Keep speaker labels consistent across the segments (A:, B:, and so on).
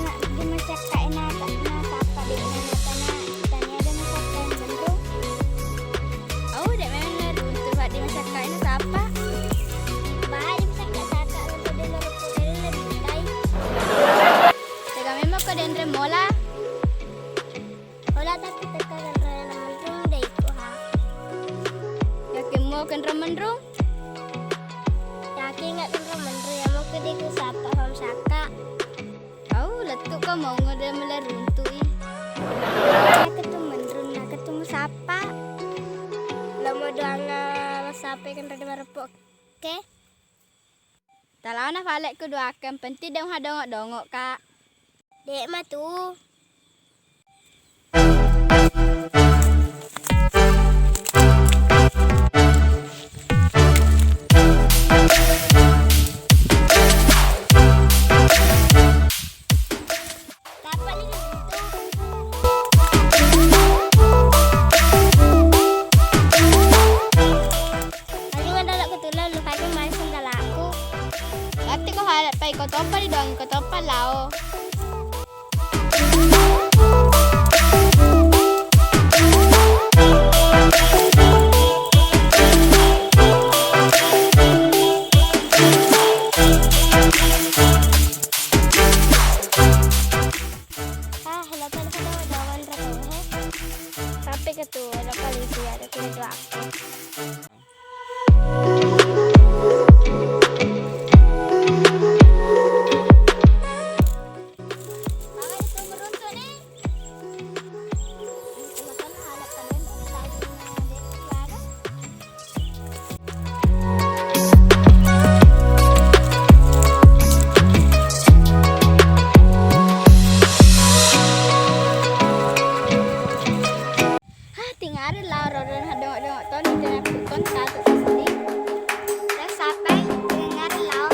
A: nak dimasakkan na tapa di na tanah tanya ada masakkan bentuk.
B: Oh, dek memang neruntuh Pak dimasakkan na tapa.
A: Bahaya dimasakkan tata lalu dia lorok dari lebih baik.
B: Teka memang ko den remola.
A: Wala tapi tekakan raya naman rum day ko ha.
B: Yakin mo kan ramandrong.
A: Yakin nggak kan raman raya mau ke di sapa ham saka.
B: Oh, letuk ko mau ngode meleruntuh i.
A: Ya ketemu rum na ketemu sapa. Lama doang sapa kan rada marepok. Oke.
B: Talau na falek ko doakan penting dong dongok Kak.
A: Dek mah tuh. Kapan ini Lagi mandalak ketulah lu pakai main sandal aku.
B: Ati ko halap pa ko topa di dong ko topa lao.
A: Helapan kada dawan rakaw he. Sampai ke tu ada kali sih ada kena doa aku. Maka itu meruntuh nih. Kenapa halap kalian lagi ada ada?
B: Tinggal lao roron dongok ton di kon satu sini.
A: Dah sampai dengar lau.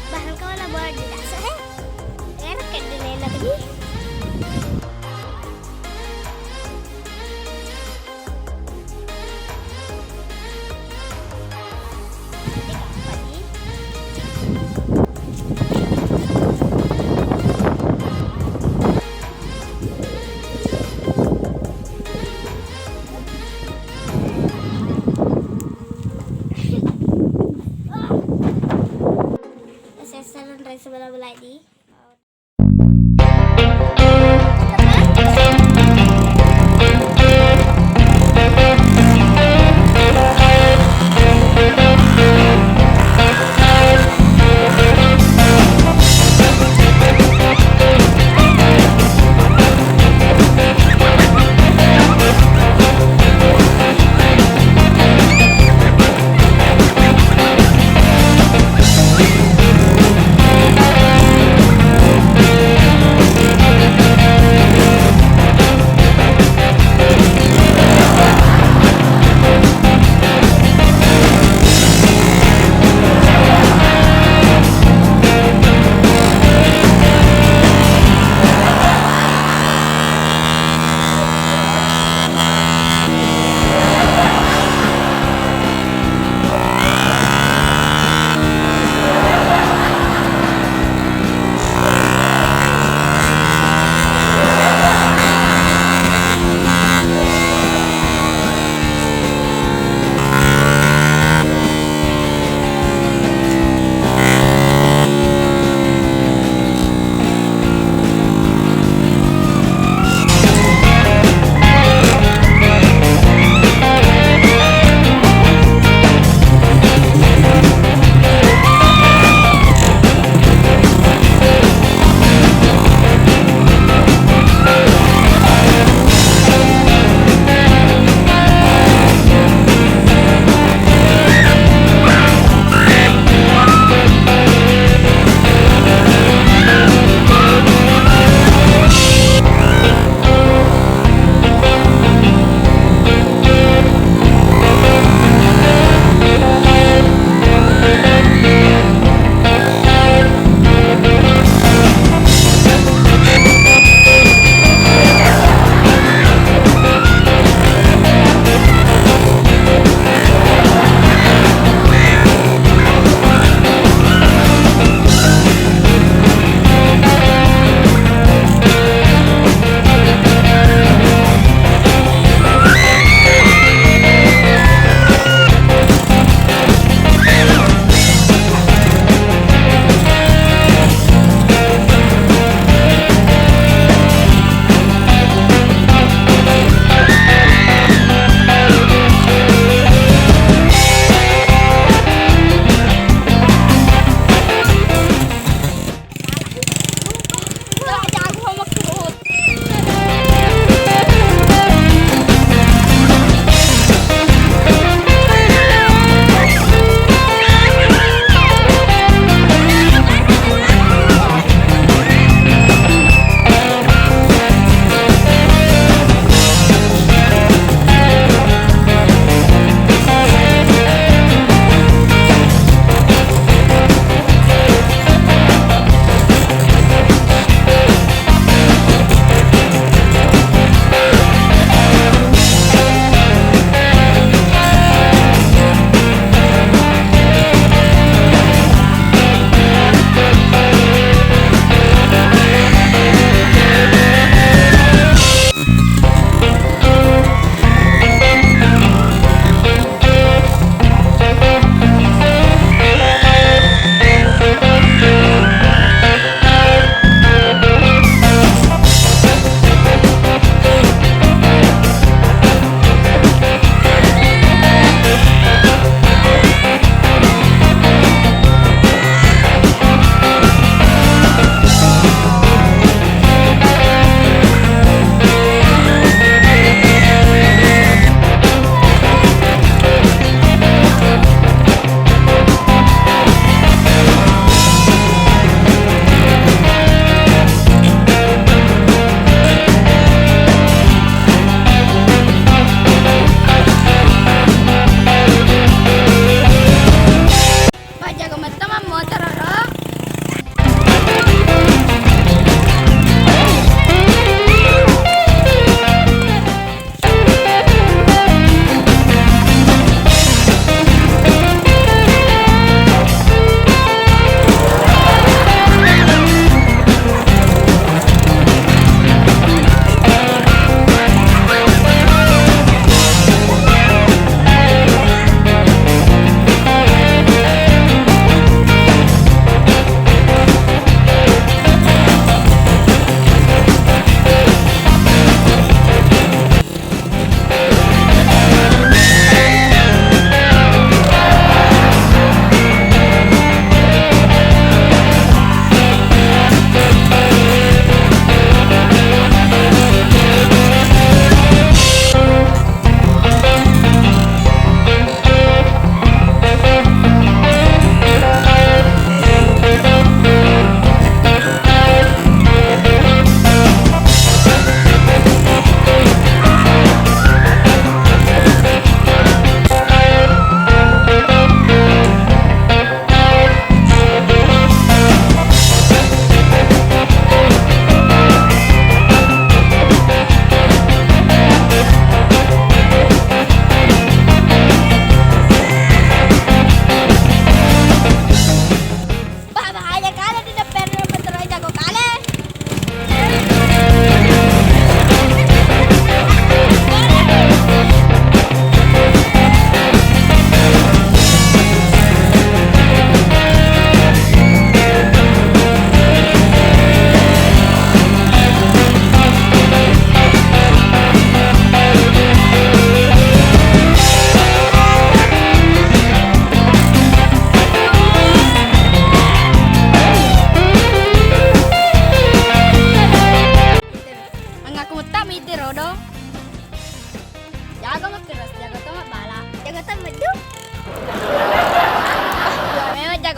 A: Bahan kau lah buat di dasar he. Enak kan di nena tadi. Saya saran dari sebelah-belah di.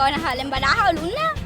B: kau nak hal yang badaha luna.